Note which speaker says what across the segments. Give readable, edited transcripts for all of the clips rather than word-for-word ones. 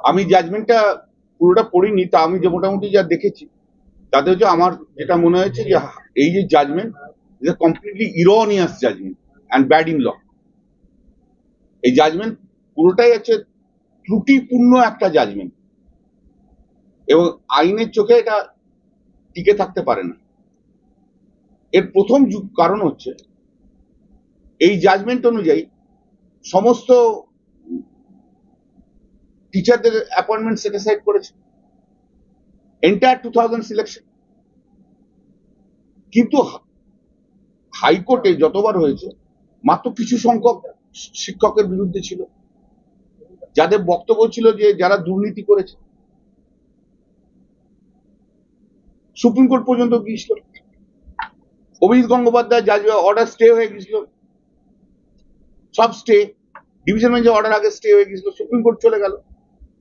Speaker 1: আমি জাজমেন্টটা পুরোটা পড়িনি, তা আমি যে মোটামুটি যা দেখেছি তাতে হচ্ছে আমার যেটা মনে হয়েছে যে এই যে judgement is a completely erroneous judgement and bad in law. এই জাজমেন্ট পুরোটাই হচ্ছে ত্রুটিপূর্ণ একটা জাজমেন্ট এবং আইনের চোখে এটা টিকে থাকতে পারে না। এর প্রথম কারণ হচ্ছে এই জাজমেন্ট অনুযায়ী সমস্ত টিচারদের অ্যাপয়েন্টমেন্ট সেট অ্যাসাইড করেছে, এন্টায়ার 2000 সিলেকশন। কিন্তু হাইকোর্টে যতবার হয়েছে মাত্র কিছু সংখ্যক শিক্ষকের বিরুদ্ধে ছিল, যাদের বক্তব্য ছিল যে যারা দুর্নীতি করেছে। সুপ্রিম কোর্ট পর্যন্ত গিয়েছিল, অভিজিৎ গঙ্গোপাধ্যায় জাজ অর্ডার স্টে হয়ে গেছিল, সব স্টে, ডিভিশন বেঞ্চের অর্ডার আগে স্টে হয়ে গেছিল, সুপ্রিম কোর্ট চলে গেল।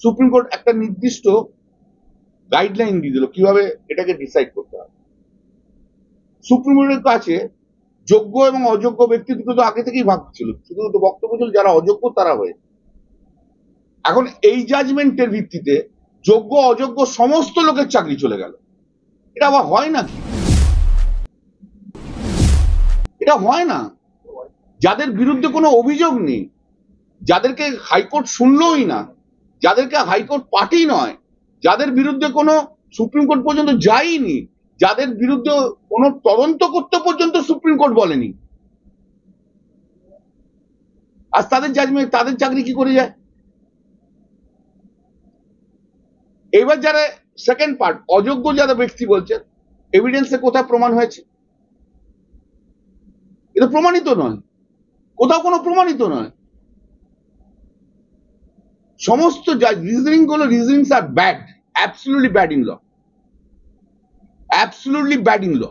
Speaker 1: সুপ্রিম কোর্ট একটা নির্দিষ্ট গাইডলাইন দিয়ে দিল কিভাবে এটাকে ডিসাইড করতে হবে। সুপ্রিম কোর্টের কাছে যোগ্য এবং অযোগ্য ব্যক্তি দুটো তো আগে থেকেই ভাগ ছিল, শুধু তো বক্তব্য ছিল যারা অযোগ্য তারা হয়ে। এখন এই জাজমেন্টের ভিত্তিতে যোগ্য অযোগ্য সমস্ত লোকের চাকরি চলে গেল। এটা আবার হয় নাকি? এটা হয় না। যাদের বিরুদ্ধে কোনো অভিযোগ নেই, যাদেরকে হাইকোর্ট শুনলই না, যাদেরকে হাইকোর্ট পার্টি নয়, যাদের বিরুদ্ধে কোনো সুপ্রিম কোর্ট পর্যন্ত যায়নি, যাদের বিরুদ্ধে কোনো তদন্ত করতে পর্যন্ত সুপ্রিম কোর্ট বলেনি, আজ তাদের জাজমেন্ট, তাদের চাকরি কি করে যায়? এবার যারা সেকেন্ড পার্ট, অযোগ্য যারা ব্যক্তি বলছেন, এভিডেন্সে কোথায় প্রমাণ হয়েছে? এটা প্রমাণিত নয়, কোথাও কোনো প্রমাণিত নয়। সমস্ত রিজনিং গুলো, reasonings are bad, absolutely bad in law, absolutely bad in law.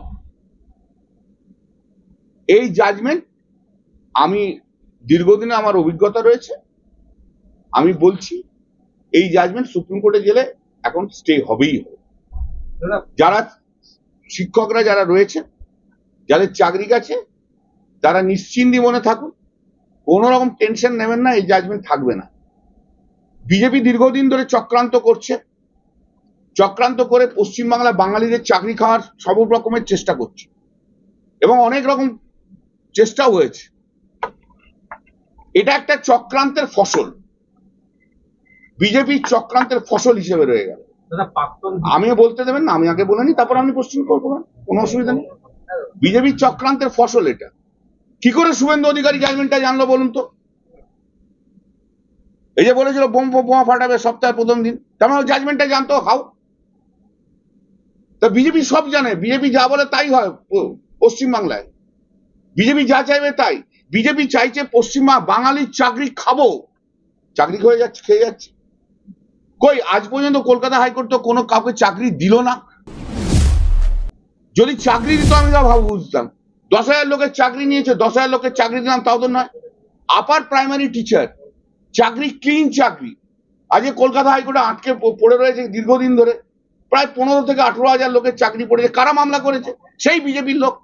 Speaker 1: এই জাজমেন্ট, আমি দীর্ঘদিনে আমার অভিজ্ঞতা রয়েছে, আমি বলছি এই জাজমেন্ট সুপ্রিম কোর্টে গেলে এখন স্টে হবেই হবে। যারা শিক্ষকরা যারা রয়েছে, যাদের চাকরি গেছে, তারা নিশ্চিন্তি মনে থাকুন, কোন রকম টেনশন নেবেন না, এই জাজমেন্ট থাকবে না। বিজেপি দীর্ঘদিন ধরে চক্রান্ত করছে, চক্রান্ত করে পশ্চিমবাংলা বাঙালিদের চাকরি খাওয়ার সব রকমের চেষ্টা করছে এবং অনেক রকম চেষ্টাও হয়েছে। এটা একটা চক্রান্তের ফসল, বিজেপির চক্রান্তের ফসল হিসেবে রয়ে গেল। আমিও বলতে দেবেন না, আমি আগে বলে নি, তারপর আপনি কোশ্চেন করবো, কোনো অসুবিধা নেই। বিজেপির চক্রান্তের ফসল এটা। কি করে শুভেন্দু অধিকারী জাজমেন্টটা জানলো বলুন তো? এই যে বলেছিল বোমা ফাটাবে সপ্তাহের প্রথম দিন, তার মানে জাজমেন্টটা জানতো হাউ? তা বিজেপি সব জানে, বিজেপি যা বলে তাই হয় পশ্চিমবাংলায়, বিজেপি যা চাইবে তাই। বিজেপি চাইছে পশ্চিমবঙ্গ বাঙালির চাকরি খাবো, চাকরি হয়ে যাচ্ছে, খেয়ে যাচ্ছে। কই আজ পর্যন্ত কলকাতা হাইকোর্ট তো কোনো কাউকে চাকরি দিল না। যদি চাকরি দিত আমি তাও বুঝতাম। 10,000 লোকের চাকরি নিয়েছে, 10,000 লোকের চাকরি দিলাম, তাও তো নয়। আপার প্রাইমারি টিচার চাকরি, ক্লিন চাকরি, আজকে কলকাতা হাইকোর্টে আটকে পড়ে রয়েছে দীর্ঘদিন ধরে। প্রায় 15 থেকে 18,000 লোকের চাকরি পড়েছে। কারা মামলা করেছে? সেই বিজেপির লোক।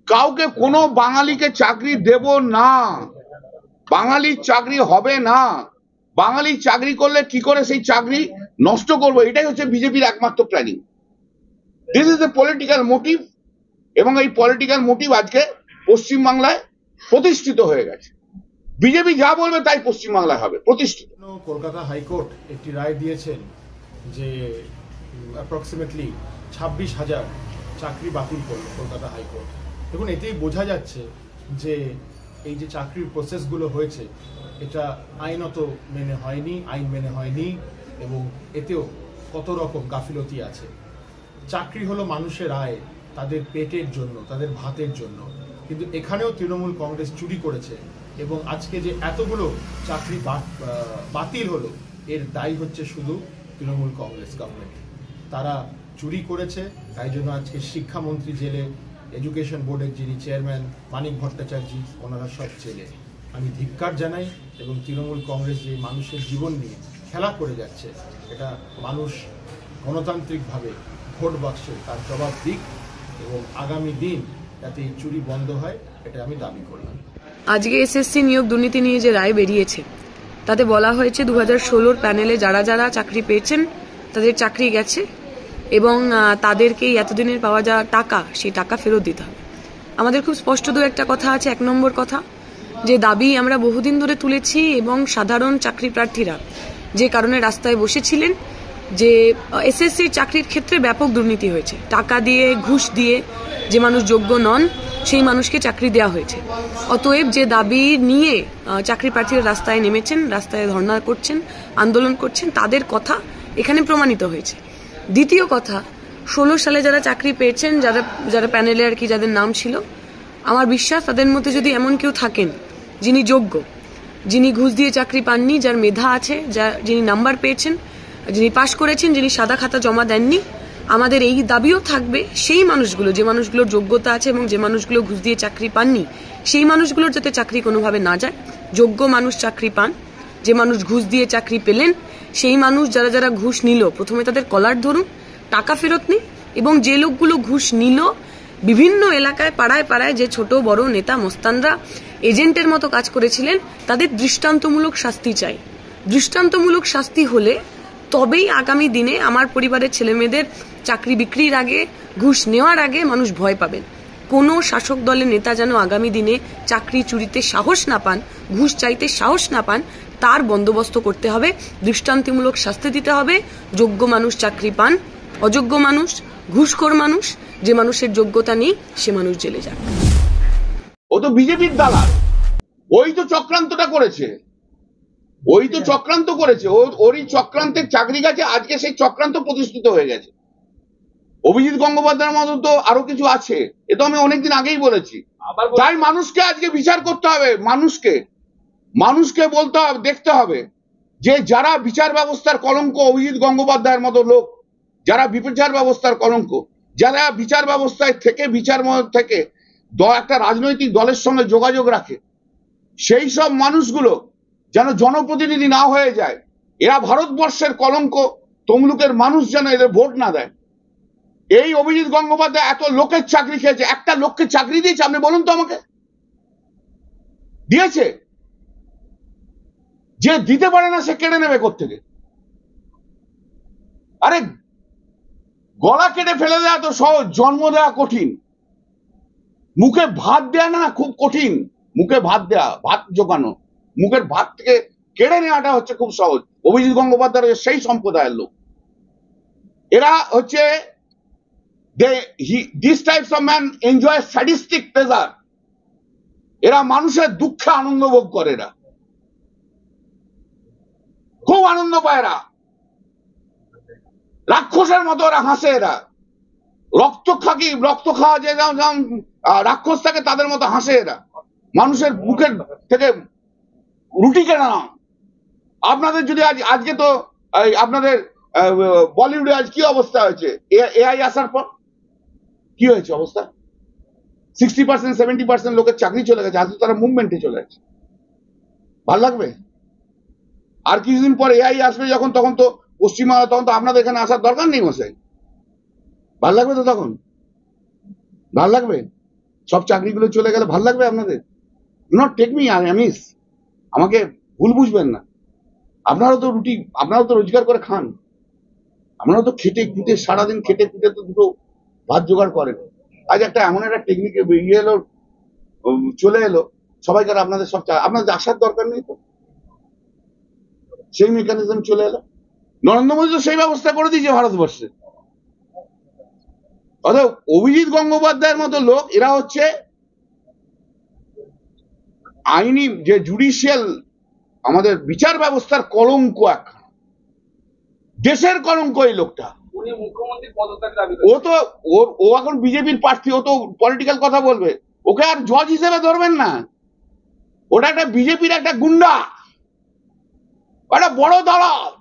Speaker 1: কাউকে কোনো বাঙালিকে চাকরি দেব না, বাঙালির চাকরি হবে না। বাঙালি চাকরি করলে কি করে সেই চাকরি নষ্ট করবো, এটাই হচ্ছে বিজেপির একমাত্র planning. This is a political motive, এবং এই পলিটিক্যাল মোটিভ আজকে পশ্চিমবাংলায় প্রতিষ্ঠিত হয়ে গেছে। বিজেপি যা বলবে তাই পশ্চিমবাংলায় হবে, প্রতিষ্ঠিত।
Speaker 2: কলকাতা হাইকোর্ট একটি রায় দিয়েছেন যে অ্যাপ্রক্সিমেটলি 26,000 চাকরি বাতিল করল কলকাতা হাইকোর্ট। দেখুন, এতেই বোঝা যাচ্ছে যে এই যে চাকরির প্রসেসগুলো হয়েছে এটা আইনত মেনে হয়নি, আইন মেনে হয়নি, এবং এতেও কত রকম গাফিলতি আছে। চাকরি হলো মানুষের আয়, তাদের পেটের জন্য, তাদের ভাতের জন্য, কিন্তু এখানেও তৃণমূল কংগ্রেস চুরি করেছে, এবং আজকে যে এতগুলো চাকরি বাতিল হলো এর দায়ী হচ্ছে শুধু তৃণমূল কংগ্রেস গভর্নমেন্ট। তারা চুরি করেছে, তাই জন্য আজকে শিক্ষামন্ত্রী জেলে, এডুকেশন বোর্ডের যিনি চেয়ারম্যান মানিক ভট্টাচার্য, ওনারা সব জেলে। আমি ধিক্কার জানাই, এবং তৃণমূল কংগ্রেস যে মানুষের জীবন নিয়ে খেলা করে যাচ্ছে, এটা মানুষ গণতান্ত্রিকভাবে ভোট বাক্সে তার জবাব দিক, এবং আগামী দিন যাতে এই চুরি বন্ধ হয়, এটা আমি দাবি করলাম।
Speaker 3: আজকে এসএসসি নিয়োগ দুর্নীতি নিয়ে যে রায় বেরিয়েছে তাতে বলা হয়েছে 2016 প্যানেলে যারা যারা চাকরি পেয়েছেন তাদের চাকরি গেছে এবং তাদেরকে এতদিনের পাওয়া যাওয়া টাকা, সেই টাকা ফেরত দিতে হবে। আমাদের খুব স্পষ্ট দু একটা কথা আছে। 1 নম্বর কথা, যে দাবি আমরা বহুদিন ধরে তুলেছি এবং সাধারণ চাকরি প্রার্থীরা যে কারণে রাস্তায় বসেছিলেন, যে এসএসসির চাকরির ক্ষেত্রে ব্যাপক দুর্নীতি হয়েছে। টাকা দিয়ে, ঘুষ দিয়ে যে মানুষ যোগ্য নন সেই মানুষকে চাকরি দেওয়া হয়েছে। অতএব যে দাবি নিয়ে চাকরি প্রার্থীরা রাস্তায় নেমেছেন, রাস্তায় ধর্ণা করছেন, আন্দোলন করছেন, তাদের কথা এখানে প্রমাণিত হয়েছে। দ্বিতীয় কথা, 16 সালে যারা চাকরি পেয়েছেন, যারা প্যানেলে আর কি যাদের নাম ছিল, আমার বিশ্বাস তাদের মধ্যে যদি এমন কেউ থাকেন যিনি যোগ্য, যিনি ঘুষ দিয়ে চাকরি পাননি, যার মেধা আছে, যিনি নাম্বার পেয়েছেন, যিনি পাশ করেছেন, যিনি সাদা খাতা জমা দেননি, আমাদের এই দাবিও থাকবে সেই মানুষগুলো, যে মানুষগুলোর যোগ্যতা আছে এবং যে মানুষগুলো ঘুষ দিয়ে চাকরি পাননি, সেই মানুষগুলোর যাতে চাকরি কোনোভাবে না যায়। যোগ্য মানুষ চাকরি পান, যে মানুষ ঘুষ দিয়ে চাকরি পেলেন সেই মানুষ যারা যারা ঘুষ নিল প্রথমে তাদের কলার ধরুন, টাকা ফেরত নিন, এবং যে লোকগুলো ঘুষ নিল বিভিন্ন এলাকায় পাড়ায় পাড়ায় যে ছোট বড় নেতা মস্তানরা এজেন্টের মতো কাজ করেছিলেন তাদের দৃষ্টান্তমূলক শাস্তি চাই। দৃষ্টান্তমূলক শাস্তি হলে তবেই আগামী দিনে আমার পরিবারের ছেলেমেয়েদের চাকরি বিক্রির আগে, ঘুষ নেওয়ার আগে মানুষ ভয় পাবেন। কোনো শাসক দলের নেতা যেন আগামী দিনে চাকরি চুরিতে সাহস না পান, ঘুষ চাইতে সাহস না পান, তার বন্দোবস্ত করতে হবে। দৃষ্টান্তমূলক শাস্তি দিতে হবে। যোগ্য মানুষ চাকরি পান, অযোগ্য মানুষ, ঘুষখোর মানুষ, যে মানুষের যোগ্যতা নেই সে মানুষ জেলে যাক।
Speaker 1: ও তো বিজেপির দালাল, ওই তো চক্রান্তটা করেছে, ওরই চক্রান্তের চাকরি গেছে, আজকে সেই চক্রান্ত প্রতিষ্ঠিত হয়ে গেছে। অভিজিৎ গঙ্গোপাধ্যায়ের মতো তো আরো কিছু আছে, এ তো আমি অনেকদিন আগেই বলেছি। তাই মানুষকে আজকে বিচার করতে হবে, মানুষকে বলতে হবে, দেখতে হবে যে যারা বিচার ব্যবস্থার কলঙ্ক, অভিজিৎ গঙ্গোপাধ্যায়ের মতো লোক যারা বিচার ব্যবস্থার কলঙ্ক, যারা বিচার ব্যবস্থায় থেকে একটা রাজনৈতিক দলের সঙ্গে যোগাযোগ রাখে, সেই সব মানুষগুলো যেন জনপ্রতিনিধি না হয়ে যায়। এরা ভারতবর্ষের কলঙ্ক, তমলুকের মানুষ যেন এদের ভোট না দেয়। এই অভিজিৎ গঙ্গোপাধ্যায় এত লোকের চাকরি খেয়েছে, একটা লোককে চাকরি দিয়েছে আপনি বলুন তো আমাকে? দিয়েছে? যে দিতে পারে না সে কেড়ে নেবে কোত্থেকে? আরে গলা কেটে ফেলে দেওয়া তো সহজ, জন্ম দেওয়া কঠিন। মুখে ভাত দেয়া না খুব কঠিন। মুখে ভাত দেয়া, ভাত জোগানো, মুখের ভাত থেকে কেড়ে নেওয়াটা হচ্ছে খুব সহজ। অভিজিৎ গঙ্গোপাধ্যায় সেই সম্প্রদায়ের লোক। এরা হচ্ছে this types of man enjoy sadistic pleasure. এরা মানুষের দুঃখে আনন্দ ভোগ করে, এরা খুব আনন্দ পায়। এরা রাক্ষসের মতো ওরা হাসে। এরা রক্ত খাওয়া যে যেমন রাক্ষস থাকে তাদের মতো হাসে। এরা মানুষের মুখের থেকে রুটি কেনা না। আপনাদের যদি আজকে তো আপনাদের বলিউডে আজ কি অবস্থা হয়েছে, এআই আসার পর কি হয়েছে অবস্থা? 60% 70% লোকের চাকরি চলে গেছে, আজকে তারা মুভমেন্টে চলে গেছে। ভাল লাগবে? আর কিছুদিন পর এআই আসবে যখন, তখন তো পশ্চিমবাংলা, তখন তো আপনাদের এখানে আসার দরকার নেই মশাই। ভাল লাগবে তো তখন? ভাল লাগবে? সব চাকরিগুলো চলে গেলে ভাল লাগবে আপনাদের? ডু নট টেক মি আমিস, আমাকে ভুল বুঝবেন না। আপনারাও তো রোজগার করে খান, আপনারাও তো খেটে খুঁটে সারাদিন খেটে খুঁটে তো দুটো ভাত জোগাড় করেন। আজ এমন একটা টেকনিক চলে এলো, সবাইকার আপনাদের আপনাদের আসার দরকার নেই তো, সেই মেকানিজম চলে এলো। নরেন্দ্র মোদী তো সেই ব্যবস্থা করে দিয়েছে ভারতবর্ষে। অর্থাৎ অভিজিৎ গঙ্গোপাধ্যায়ের মতো লোক, এরা হচ্ছে আইনি যে জুডিশিয়াল, আমাদের বিচার ব্যবস্থার কলঙ্ক, এক দেশের কলঙ্ক এই লোকটা। ও এখন বিজেপির প্রার্থী, ও তো পলিটিক্যাল কথা বলবে, ওকে আর জজ হিসেবে ধরবেন না। ওটা একটা বিজেপির একটা গুন্ডা, একটা বড় দালাল,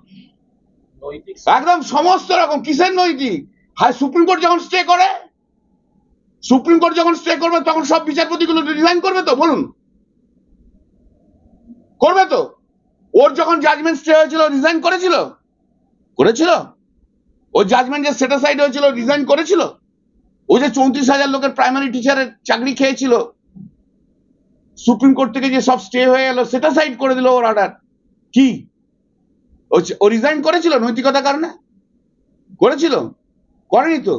Speaker 1: একদম সমস্ত রকম। কিসের নৈতিক? সুপ্রিম কোর্ট যখন স্টে করবে তখন সব বিচারপতিগুলো রিজাইন করবে তো? বলুন, করবে তো? ওর যখন জাজমেন্ট স্টে হয়েছিল রিজাইন করেছিল? ওর জাজমেন্ট যে সেট অ্যাসাইড হয়েছিল রিজাইন করেছিল? ও যে 34,000 লোকের প্রাইমারি টিচারের চাকরি খেয়েছিল, সুপ্রিম কোর্ট থেকে যে সব স্টে হয়ে গেল সেটা সাইড করে দিল ওর অর্ডার। কি ও রিজাইন করেছিল নৈতিকতার কারণে? করেছিল? করেনি তো,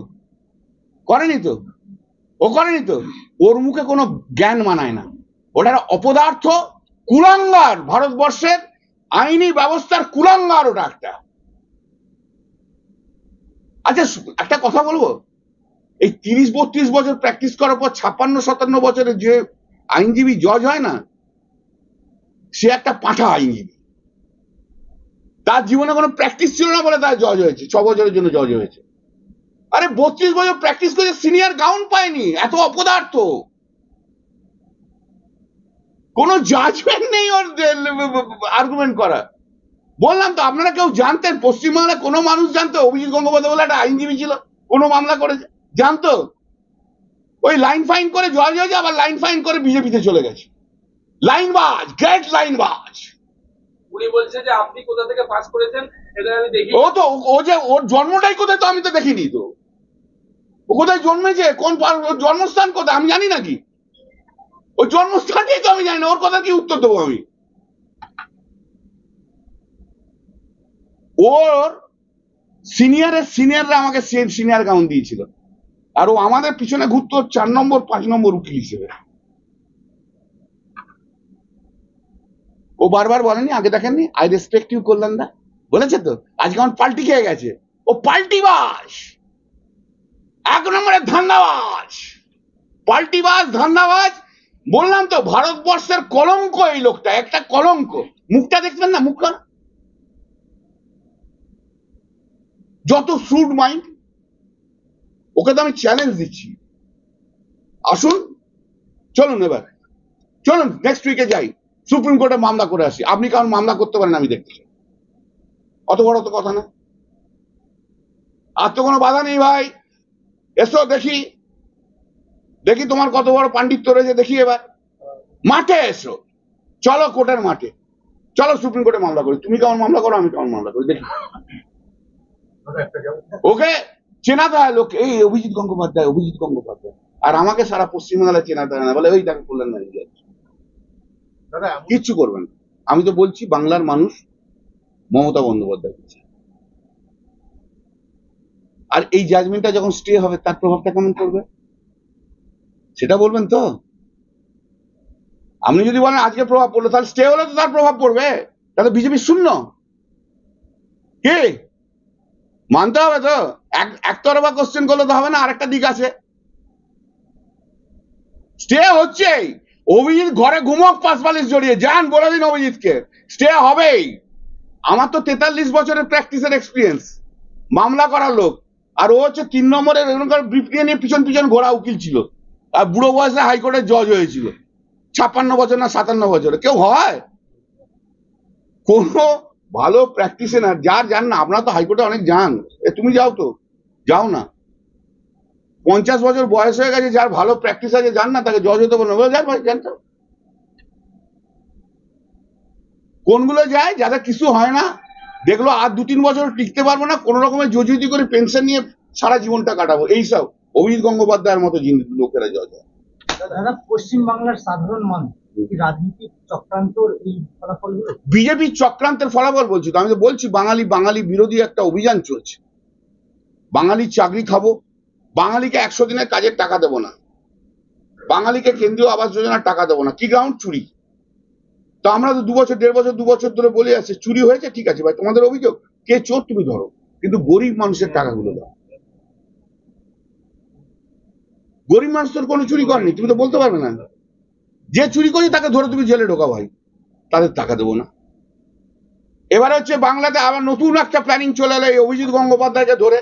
Speaker 1: করেনি তো, ও করেনি তো। ওর মুখে কোনো জ্ঞান মানায় না। ওটা একটা অপদার্থ, কুলাঙ্গার, ভারতবর্ষের আইনি ব্যবস্থার কুলাঙ্গার ওটা একটা। আচ্ছা একটা কথা বলবো, এই 30-32 বছর প্র্যাকটিস করার পর 56-57 বছরের যে আইনজীবী জজ হয় না, সে একটা পাঁঠা আইনজীবী। তার জীবনে কোনো প্র্যাকটিস ছিল না বলে তার জজ হয়েছে, 6 বছরের জন্য জজ হয়েছে। আরে 32 বছর প্র্যাকটিস করে সিনিয়র গাউন পায়নি, এত অপদার্থ। কোনো জাজমেন্ট নেই ওর আর্গুমেন্ট করা। বললাম তো, আপনারা কেউ জানতেন পশ্চিমবাংলায় কোনো মানুষ জানতো অভিজিৎ গঙ্গোপাধ্যায় বলে একটা আইনজীবী ছিল, কোনো মামলা করেছে? জানতো? ওই লাইন ফাইন করে জজ হয়েছে, আবার লাইন ফাইন করে বিজেপিতে চলে গেছে। লাইনবাজ, গ্রেট লাইনবাজ।
Speaker 4: উনি বলছে যে আপনি কোথা থেকে পাস করেছেন এটা আমি দেখি।
Speaker 1: ও যে ওর জন্মটাই কোথায় তো আমি তো দেখিনি তো। ও কোথায় জন্মেছে, কোন ওর জন্মস্থান কোথায় আমি জানি নাকি? ওর জন্মস্থানটাই তো আমি জানি না, ওর কথা কি উত্তর দেবো আমি? ওর সিনিয়ররা আমাকে সিনিয়র গাউন দিয়েছিল, আর ও আমাদের পিছনে ঘুরতো 4 নম্বর 5 নম্বর উকিল হিসেবে। ও বারবার বলেনি, আগে দেখেননি আই রেসপেক্ট ইউ কল্যাণ দা, বলেছে তো? আজকে আমার পাল্টি খেয়ে গেছে। ও পাল্টিবাজ, 1 নম্বরের ধান্দাবাজ, পাল্টিবাজ, ধান্দাবাজ। বললাম তো, ভারতবর্ষের কলঙ্ক এই লোকটা, একটা কলঙ্ক। মুখটা দেখবেন না, মুখটা যত ফ্রুড মাইন্ড। ওকে তো আমি চ্যালেঞ্জ দিচ্ছি, আসুন, চলুন এবার, চলুন নেক্সট উইকে যাই, সুপ্রিম কোর্টে মামলা করে আসি। আপনি কারণ মামলা করতে পারেন আমি দেখতে চাই, অত বড় তো কথা না। আর তো কোনো বাধা নেই ভাই, এসো দেখি, দেখি তোমার কত বড় পাণ্ডিত্য রয়েছে, দেখি এবার মাঠে এসো, চলো কোর্টের মাঠে, চলো সুপ্রিম কোর্টে মামলা করি। তুমি কেমন মামলা করো, আমি কেমন মামলা করি, দেখি। ওকে চেনাতে হয় লোক, এই অভিজিৎ গঙ্গোপাধ্যায়, অভিজিৎ গঙ্গোপাধ্যায়। আর আমাকে সারা পশ্চিমবাংলায় চেনাতে হয় না, বলে ওই তাকে করলেন না, কিচ্ছু করবেন। আমি তো বলছি বাংলার মানুষ মমতা বন্দ্যোপাধ্যায়। আর এই জাজমেন্টটা যখন স্টে হবে তার প্রভাবটা কেমন পড়বে সেটা বলবেন তো? আপনি যদি বলেন আজকে প্রভাব পড়লো, তাহলে স্টে হলে তো তার প্রভাব পড়বে, তাহলে বিজেপি শূন্য। কে মানতে হবে তো, একতরফা কোশ্চেন করলে তো হবে না, আরেকটা দিক আছে। স্টে হচ্ছে, অভিজিৎ ঘরে ঘুমক 5 জড়িয়ে যান, বলে দিন অভিজিৎকে স্টে হবেই। আমার তো 43 বছরের প্র্যাকটিসের এক্সপিরিয়েন্স, মামলা করার লোক। আর ও হচ্ছে 3 নম্বরের ব্রিফ নিয়ে পিছন পিছন ঘোড়া উকিল ছিল, আর বুড়ো বয়সে হাইকোর্টের জজ হয়েছিল 56 বছর না 57 বছরে। কেউ হয়? কোনো ভালো প্র্যাকটিসে না, যার যান না। আপনারা তো হাইকোর্টে অনেক যান, তুমি যাও তো, যাও না। 50 বছর বয়স হয়ে গেছে, যার ভালো প্র্যাকটিস আছে যান না, তাকে জজ হতে বলবো, যান ভাই, জানতো কোনগুলো যায়, যাদের কিছু হয় না, দেখলো আর 2-3 বছর টিকতে পারবো না, কোন রকমের জজুতি করে পেনশন নিয়ে সারা জীবনটা কাটাবো, এইসব অভিজিৎ গঙ্গোপাধ্যায়ের মতো লোকেরা জজ হয়।
Speaker 5: দাদা, পশ্চিমবাংলার সাধারণ মানুষ রাজনীতির চক্রান্তর এই ফলাফলগুলো,
Speaker 1: বিজেপির চক্রান্তের ফলাফল বলছি তো। আমি তো বলছি বাঙালি বিরোধী একটা অভিযান চলছে। বাঙালির চাকরি খাবো, বাঙালিকে 100 দিনের কাজের টাকা দেবো না, বাঙালিকে কেন্দ্রীয় আবাস যোজনার টাকা দেবো না। কি গ্রাউন্ড? চুরি। তো আমরা তো 2 বছর 1.5 বছর 2 বছর ধরে বলে আসছে চুরি হয়েছে, ঠিক আছে ভাই, তোমাদের অভিযোগ, কে চোর তুমি ধরো, কিন্তু গরিব মানুষের টাকাগুলো দাও। গরিব মানুষ তোর কোনো চুরি করেনি, তুমি তো বলতে পারবে না। যে চুরি করি তাকে ধরে তুমি জেলে ঢোকা ভাই, তাদের টাকা দেবো না। এবার হচ্ছে বাংলাতে আবার নতুন একটা প্ল্যানিং চলে এলো, এই অভিজিৎ গঙ্গোপাধ্যায়কে ধরে।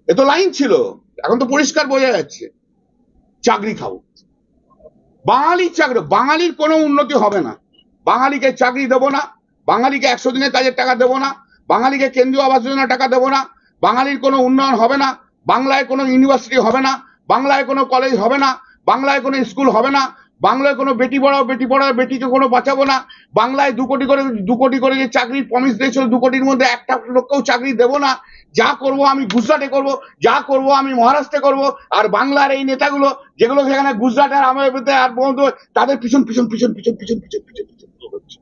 Speaker 1: এ তো লাইন ছিল, এখন তো পরিষ্কার বোঝা যাচ্ছে, চাকরি খাবো। বাঙালির চাকরি, বাঙালির কোনো উন্নতি হবে না, বাঙালিকে চাকরি দেবো না, বাঙালিকে 100 দিনের কাজের টাকা দেবো না, বাঙালিকে কেন্দ্রীয় আবাস যোজনার টাকা দেবো না, বাঙালির কোনো উন্নয়ন হবে না, বাংলায় কোনো ইউনিভার্সিটি হবে না, বাংলায় কোনো কলেজ হবে না, বাংলায় কোনো স্কুল হবে না, বাংলায় কোনো বেটি পড়াও বেটিকে কোনো বাঁচাবো না। বাংলায় 2 কোটি করে যে চাকরির প্রমিস দিয়েছিল, 2 কোটির মধ্যে একটা লোককেও চাকরি দেবো না। যা করব আমি গুজরাটে করব, যা করব আমি মহারাষ্ট্রে করব। আর বাংলার এই নেতাগুলো যেগুলো সেখানে গুজরাটের আমার আর বন্ধু, তাদের পিছন হচ্ছে।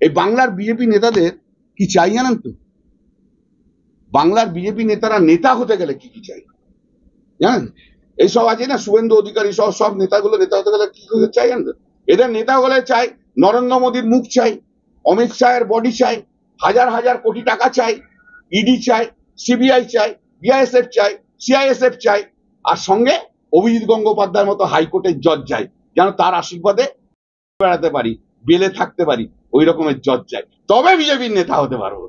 Speaker 1: এই বাংলার বিজেপি নেতাদের কি চাই জানেন তো? বাংলার বিজেপি নেতারা নেতা হতে গেলে কি চাই জানেন? এইসব আছে না, শুভেন্দু অধিকারী সব নেতাগুলো নেতা হতে গেলে কি চাই জানেন তো? এদের নেতা হলে চাই নরেন্দ্র মোদীর মুখ চাই, অমিত শাহের বডি চাই, হাজার কোটি টাকা চাই, ইডি চাই, সিবিআই চাই, বিআইএসএফ চাই, সিআইএসএফ চাই, আর সঙ্গে অভিজিৎ গঙ্গোপাধ্যায়ের মতো হাইকোর্টের জজ চাই, যেন তার আশীর্বাদে বেড়াতে পারি, বেলে থাকতে পারি, ওই রকমের জজ চাই। তবে বিজেপির নেতা হতে পারবো।